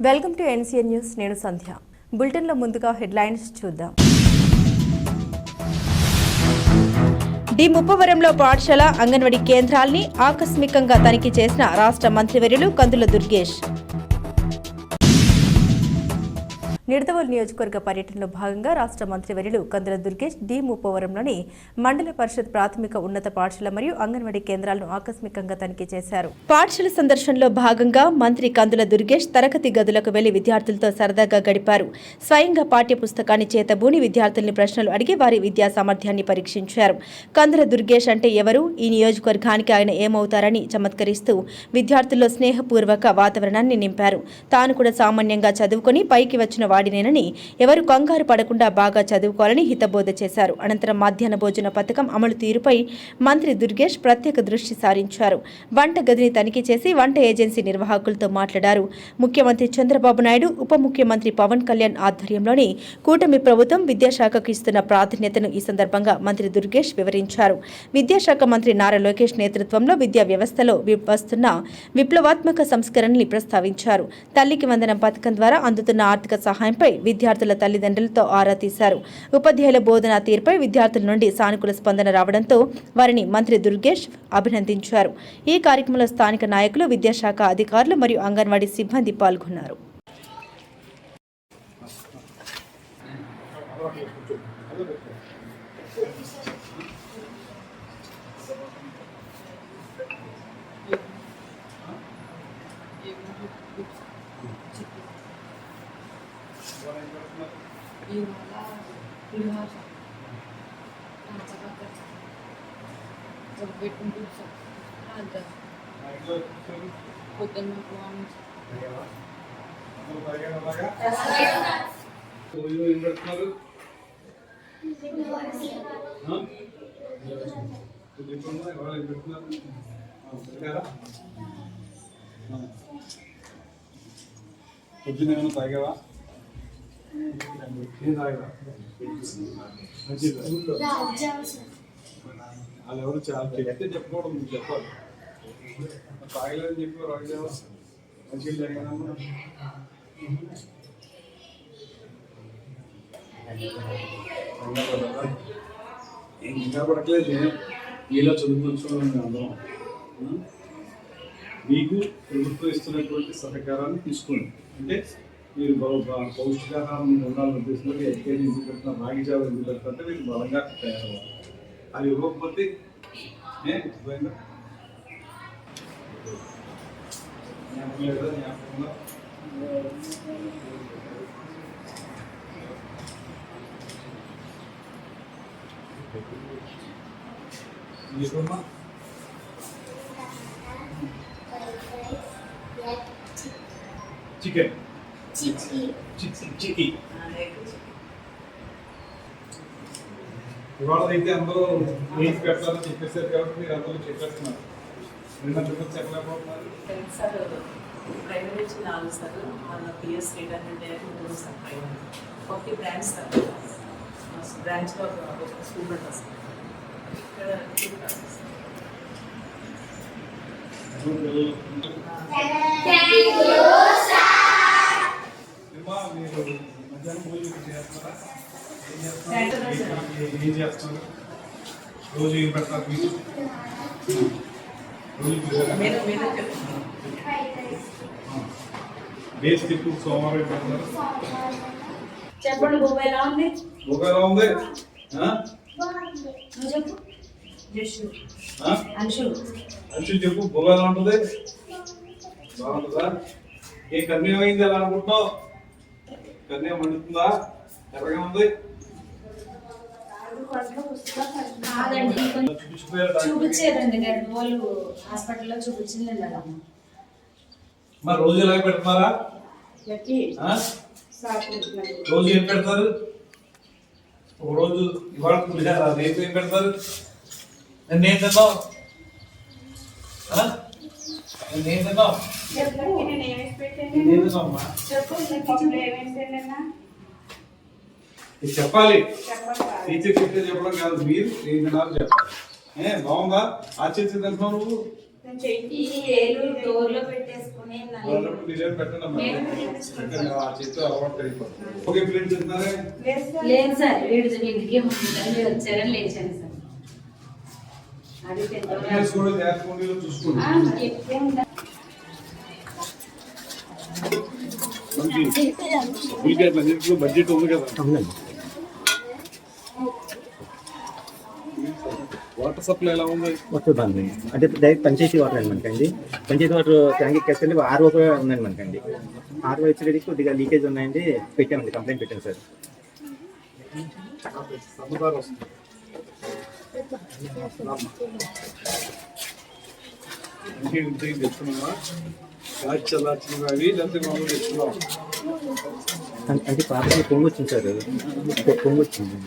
Welcome to NCN news. నేను సంధ్య. బులెటిన్లో ముందుగా హెడ్లైన్స్ చూద్దాం. డి ముప్పవరంలో పాఠశాల అంగన్వాడీ కేంద్రాల్ని ఆకస్మికంగా తనిఖీ చేసిన రాష్ట్ర మంత్రివర్యులు కందుల దుర్గేష్. నిడదవోలు నియోజకవర్గ పర్యటనలో భాగంగా రాష్ట్ర మంత్రివర్యులు కందుల దుర్గేష్ డి ముప్పవరంలోని మండల పరిషత్ ప్రాథమిక ఉన్నత పాఠశాల మరియు అంగన్వాడీ కేంద్రాలను ఆకస్మికంగా తనిఖీ చేశారు. పాఠశాల సందర్శనలో భాగంగా మంత్రి కందుల దుర్గేష్ తరగతి గదులకు వెళ్లి విద్యార్థులతో సరదాగా గడిపారు. స్వయంగా పాఠ్య పుస్తకాన్ని చేతబూని విద్యార్థుల్ని ప్రశ్నలు అడిగి వారి విద్యా సామర్థ్యాన్ని పరీక్షించారు. కందుల దుర్గేష్ అంటే ఎవరు, ఈ నియోజకవర్గానికి ఆయన ఏమవుతారని చమత్కరిస్తూ విద్యార్థుల్లో స్నేహపూర్వక వాతావరణాన్ని నింపారు. తాను కూడా సామాన్యంగా చదువుకొని పైకి వచ్చిన వాడినేనని, ఎవరు కంగారు పడకుండా బాగా చదువుకోవాలని హితబోధ చేశారు. అనంతరం మధ్యాహ్న భోజన పథకం అమలు తీరుపై మంత్రి దుర్గేష్ ప్రత్యేక దృష్టి సారించారు. వంట గదిని తనిఖీ చేసి వంట ఏజెన్సీ నిర్వాహకులతో మాట్లాడారు. ముఖ్యమంత్రి చంద్రబాబు నాయుడు, ఉప ముఖ్యమంత్రి పవన్ కళ్యాణ్ ఆధ్వర్యంలోని కూటమి ప్రభుత్వం విద్యాశాఖకు ఇస్తున్న ప్రాధాన్యతను ఈ సందర్భంగా మంత్రి దుర్గేష్ వివరించారు. విద్యాశాఖ మంత్రి నారా లోకేష్ నేతృత్వంలో విద్యా వ్యవస్థలో వస్తున్న విప్లవాత్మక సంస్కరణల్ని ప్రస్తావించారు. తల్లికి వందనం పథకం ద్వారా అందుతున్న ఆర్థిక సహాయంపై విద్యార్థుల తల్లిదండ్రులతో ఆరా తీశారు. ఉపాధ్యాయుల బోధనా తీరుపై విద్యార్థుల నుండి సానుకూల స్పందన రావడంతో వారిని మంత్రి దుర్గేష్ అభినందించారు. ఈ కార్యక్రమంలో స్థానిక నాయకులు, విద్యాశాఖ అధికారులు మరియు అంగన్వాడీ సిబ్బంది పాల్గొన్నారు. పొద్దున్న ఏమైనా తాగావా? వాళ్ళు ఎవరు చాలా చెప్తే చెప్పుకోవడం నువ్వు చెప్పాలి. తాగలేదని చెప్పి రాజావా మంచిగా జరిగినమ్మా. ఏం ఇంకా పడట్లేదు. ఇలా చదువుకోవచ్చు అందరం. మీకు ప్రభుత్వం ఇస్తున్నటువంటి సహకారాన్ని తీసుకోండి. అంటే మీరు పౌష్టికాహారం ఉండాలని ఉద్దేశంలో ఎల్కేజీ ఎందుకు పెడుతున్నా, రాగి జావ ఎందుకు పెడుతుంటే మీరు బలంగా తయారవ్వాలి. అది ఇవ్వకపోతే లేదా జ్ఞాపకంగా మీకమ్మా చికెన్ చిక్కీ ఇవాళ అయితే అందరూ ఏం పెట్టాలని చెప్పేసారు కాబట్టి మీరు అందరూ చెప్పేస్తున్నారు. నిన్న చెప్పి చెప్పలేకపోతున్నారు. ప్రైవేట్ నుంచి 4 సార్, మన పిఎస్ స్టేట్ అంటే 3 సార్. Private 40 branch sir. బ్రాంచ్లో ఒక స్టూడెంట్ వస్తారు. ఇక్కడ మీరు మధ్యాహ్నం భోజనం చేస్తారా? ఏం చేస్తారు? రోజు ఏం పెడతారు మీకు? బేస్ తిప్పు సోమవారం ఏం పెడతారు? చెప్పండి. బొబ్బ ఎలా ఉంది? బొబ్బ ఎలా ఉంది? అంశు చెప్పు. బొబ్బ ఎలా ఉంటుంది? బాగుంటుందా? ఏ కన్య అయింది ఎలా అనుకుంటున్నావు? కన్య మండుతుందా? ఎర్రగా ఉంది? చూపించేదండి వాళ్ళు హాస్పిటల్లో చూపించింది. మరి రోజు ఎలా పెడుతున్నారా? రోజు ఏం పెడతారు? ఒక రోజు ఇవాళ రేపు ఏం పెడతారు? నేను తిన్నావు చెప్పాలి. టీచర్ చెప్తే చెప్పడం కాదు, మీరు ఏం తినాలి చెప్పాలి. బాగుందా? ఆచరించి తింటున్నావు నువ్వు? చెయ్యి ఏలు డోర్లో పెట్టేసుకుని వాళ్ళప్పుడు మీరేం పెట్టండి అమ్మా. పెట్టండి, ఆ చేతితో అలవాటు అయిపోతుంది. ఓకే ప్లేట్ తిన్నారే? లేదు సార్ వీడికి ముందు వచ్చారని లేచాను సార్ అది అటెండెన్స్ కూడా జాగ్రత్తగా చూసుకోండి. ఎక్కువ ఉంటా బడ్జెట్ ఉంది కదా. వాటర్ సప్లై ఎలా ఉంది? వస్తుందండి అంటే డైరెక్ట్ పంచాయతీ వాటర్ అండి మనకండి. పంచాయతీ వాటర్ ట్యాంక్ ఎక్కేస్తే ఆర్ఓ ఉందండి మనకండి. ఆర్ఓ వచ్చేది కొద్దిగా లీకేజ్ ఉన్నాయండి, పెట్టామండి, కంప్లైంట్ పెట్టాను సార్. సమాధానం వస్తుంది. ఇంటికి తెచ్చుకున్నావా? చల్లార్చినవి అవి లేకపోతే మామూలు తెచ్చుకున్నావా? అంటే పాపకి పొంగు వచ్చింది సార్, పొంగు వచ్చింది.